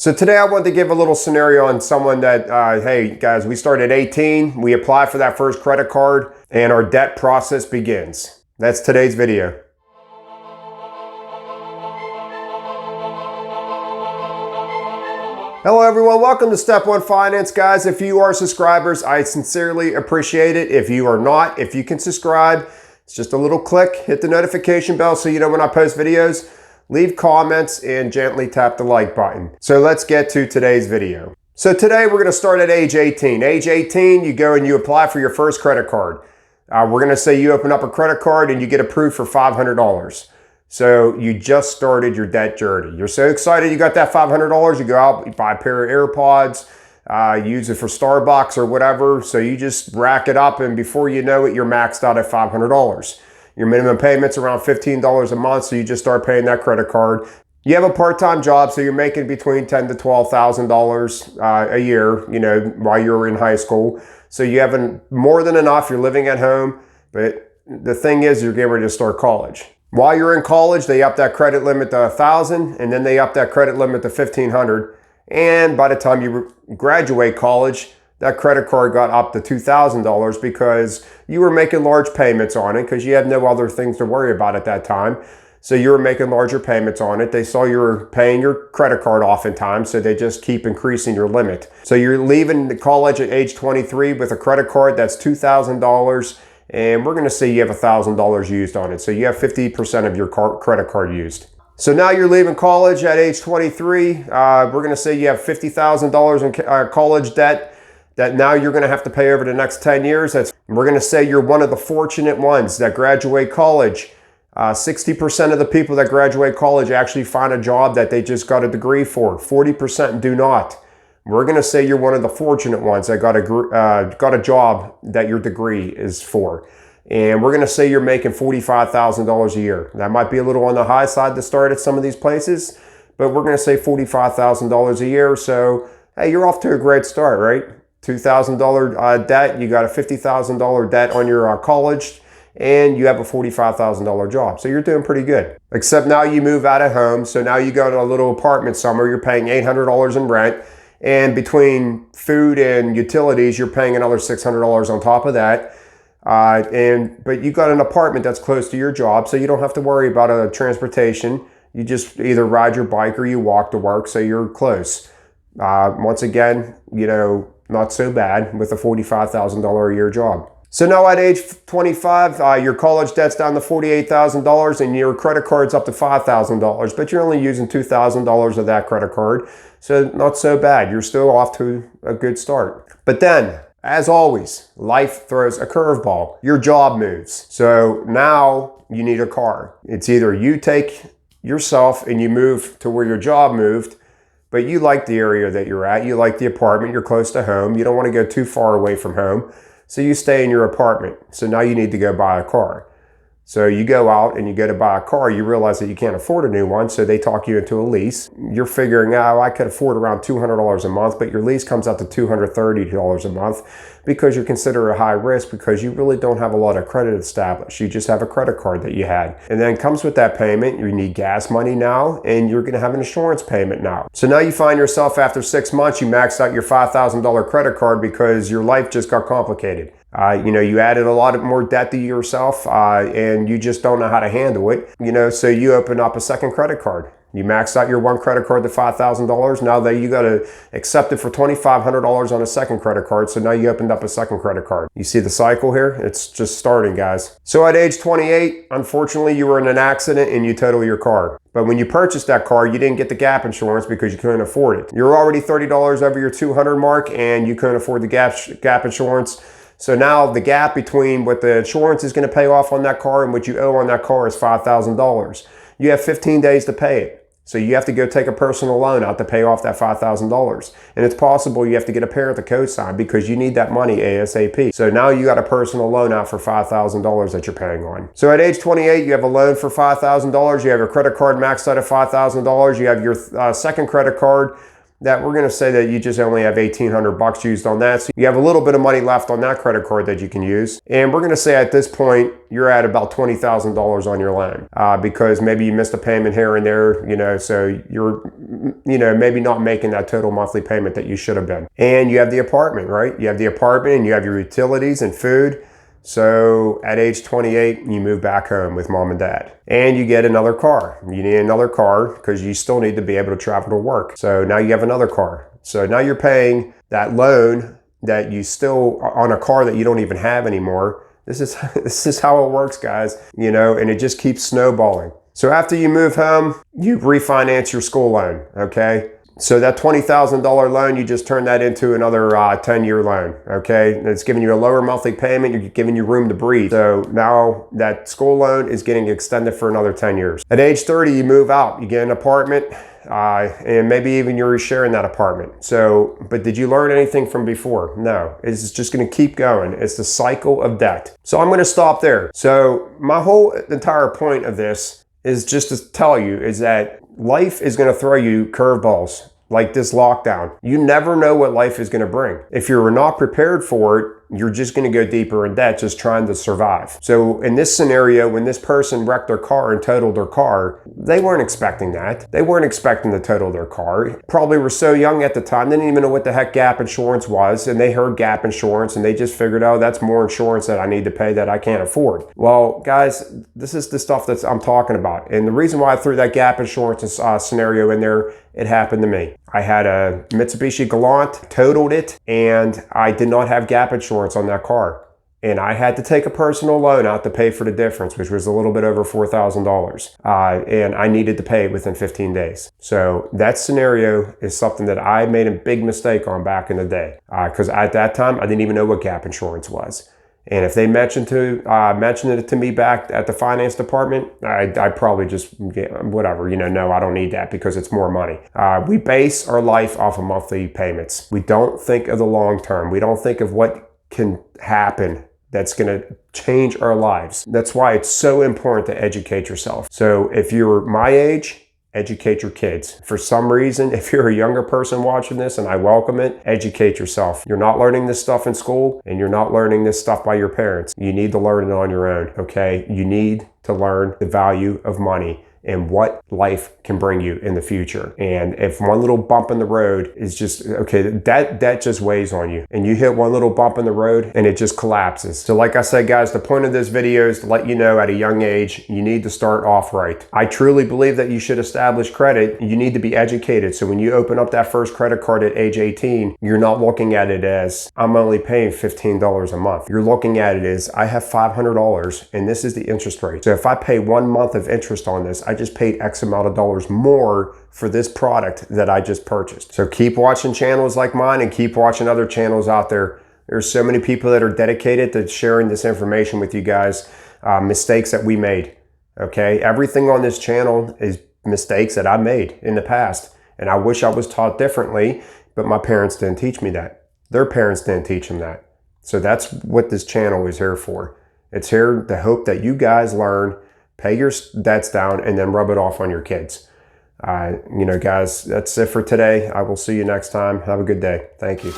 So today I want to give a little scenario on someone that, hey guys, we start at 18, we apply for that first credit card, and our debt process begins. That's today's video. Hello everyone, welcome to Step One Finance. Guys, if you are subscribers, I sincerely appreciate it. If you are not, if you can subscribe, it's just a little click, hit the notification bell so you know when I post videos. Leave comments and gently tap the like button. So let's get to today's video. So today we're gonna start at age 18. Age 18, you go and you apply for your first credit card. We're gonna say you open up a credit card and you get approved for $500. So you just started your debt journey. You're so excited you got that $500, you go out, you buy a pair of AirPods, use it for Starbucks or whatever. So you just rack it up and before you know it, you're maxed out at $500. Your minimum payment's around $15 a month, so you just start paying that credit card. You have a part-time job, so you're making between $10,000 to $12,000 a year, you know, while you're in high school. So you have more than enough, you're living at home, but the thing is you're getting ready to start college. While you're in college, they up that credit limit to $1,000, and then they up that credit limit to $1,500. And by the time you graduate college, that credit card got up to $2,000 because you were making large payments on it because you had no other things to worry about at that time. So you were making larger payments on it. They saw you were paying your credit card off in time, so they just keep increasing your limit. So you're leaving college at age 23 with a credit card that's $2,000, and we're gonna say you have $1,000 used on it. So you have 50% of your credit card used. So now you're leaving college at age 23. We're gonna say you have $50,000 in college debt that now you're going to have to pay over the next 10 years. We're going to say you're one of the fortunate ones that graduate college. 60% of the people that graduate college actually find a job that they just got a degree for. 40% do not. We're going to say you're one of the fortunate ones that got a job that your degree is for. And we're going to say you're making $45,000 a year. That might be a little on the high side to start at some of these places, but we're going to say $45,000 a year. So, hey, you're off to a great start, right? $2,000 debt, you got a $50,000 debt on your college, and you have a $45,000 job. So you're doing pretty good. Except now you move out of home, so now you go to a little apartment somewhere, you're paying $800 in rent, and between food and utilities, you're paying another $600 on top of that. But you got an apartment that's close to your job, so you don't have to worry about a transportation. You just either ride your bike or you walk to work, so you're close. Once again, you know, not so bad with a $45,000 a year job. So now at age 25, your college debt's down to $48,000 and your credit card's up to $5,000, but you're only using $2,000 of that credit card. So not so bad. You're still off to a good start. But then, as always, life throws a curveball. Your job moves. So now you need a car. It's either you take yourself and you move to where your job moved, but you like the area that you're at, you like the apartment, you're close to home, you don't want to go too far away from home, so you stay in your apartment. So now you need to go buy a car. So you go out and you go to buy a car, you realize that you can't afford a new one, so they talk you into a lease. You're figuring out, I could afford around $200 a month, but your lease comes out to $230 a month because you're considered a high risk because you really don't have a lot of credit established. You just have a credit card that you had. And then comes with that payment, you need gas money now, and you're gonna have an insurance payment now. So now you find yourself after 6 months, you maxed out your $5,000 credit card because your life just got complicated. You know, you added a lot more debt to yourself and you just don't know how to handle it. You know, so you open up a second credit card. You maxed out your one credit card to $5,000. Now that you got to accept it for $2,500 on a second credit card. So now you opened up a second credit card. You see the cycle here? It's just starting, guys. So at age 28, unfortunately, you were in an accident and you total your car. But when you purchased that car, you didn't get the gap insurance because you couldn't afford it. You're already $30 over your 200 mark and you couldn't afford the gap insurance. So now the gap between what the insurance is going to pay off on that car and what you owe on that car is $5,000. You have 15 days to pay it. So you have to go take a personal loan out to pay off that $5,000. And it's possible you have to get a parent to co-sign because you need that money ASAP. So now you got a personal loan out for $5,000 that you're paying on. So at age 28, you have a loan for $5,000. You have your credit card maxed out at $5,000. You have your second credit card that we're going to say that you just only have 1,800 bucks used on that. So you have a little bit of money left on that credit card that you can use. And we're going to say at this point, you're at about $20,000 on your loan because maybe you missed a payment here and there, you know, so you're, you know, maybe not making that total monthly payment that you should have been. And you have the apartment, right? You have the apartment and you have your utilities and food. So at age 28, you move back home with mom and dad and you get another car. You need another car because you still need to be able to travel to work. So now you have another car. So now you're paying that loan that you still on a car that you don't even have anymore. This is how it works, guys, you know, and it just keeps snowballing. So after you move home, you refinance your school loan, okay? So that $20,000 loan, you just turn that into another 10-year loan, okay? And it's giving you a lower monthly payment, you're giving you room to breathe. So now that school loan is getting extended for another 10 years. At age 30, you move out, you get an apartment, and maybe even you're sharing that apartment. So, but did you learn anything from before? No, it's just gonna keep going. It's the cycle of debt. So I'm gonna stop there. So my whole entire point of this is just to tell you is that life is gonna throw you curveballs like this lockdown. You never know what life is gonna bring. If you're not prepared for it, you're just gonna go deeper in debt just trying to survive. So in this scenario, when this person wrecked their car and totaled their car, they weren't expecting that. They weren't expecting to total their car. Probably were so young at the time, they didn't even know what the heck gap insurance was, and they heard gap insurance and they just figured, oh, that's more insurance that I need to pay that I can't afford. Well, guys, this is the stuff that I'm talking about. And the reason why I threw that gap insurance scenario in there, it happened to me. I had a Mitsubishi Galant, totaled it, and I did not have gap insurance on that car. And I had to take a personal loan out to pay for the difference, which was a little bit over $4,000. And I needed to pay it within 15 days. So that scenario is something that I made a big mistake on back in the day. Because at that time, I didn't even know what gap insurance was. And if they mentioned it to me back at the finance department, I'd probably just, whatever, you know, no, I don't need that because it's more money. We base our life off of monthly payments. We don't think of the long term. We don't think of what can happen that's going to change our lives. That's why it's so important to educate yourself. So if you're my age, educate your kids. For some reason, if you're a younger person watching this, and I welcome it, educate yourself. You're not learning this stuff in school, and you're not learning this stuff by your parents. You need to learn it on your own, okay? You need to learn the value of money and what life can bring you in the future. And if one little bump in the road is just, okay, that just weighs on you. And you hit one little bump in the road and it just collapses. So like I said, guys, the point of this video is to let you know at a young age, you need to start off right. I truly believe that you should establish credit. You need to be educated. So when you open up that first credit card at age 18, you're not looking at it as, I'm only paying $15 a month. You're looking at it as, I have $500 and this is the interest rate. So if I pay 1 month of interest on this, I just paid X amount of dollars more for this product that I just purchased. So keep watching channels like mine and keep watching other channels out there. There's so many people that are dedicated to sharing this information with you guys, mistakes that we made, okay? Everything on this channel is mistakes that I made in the past. And I wish I was taught differently, but my parents didn't teach me that. Their parents didn't teach them that. So that's what this channel is here for. It's here to hope that you guys learn, pay your debts down, and then rub it off on your kids. You know, guys, that's it for today. I will see you next time. Have a good day. Thank you.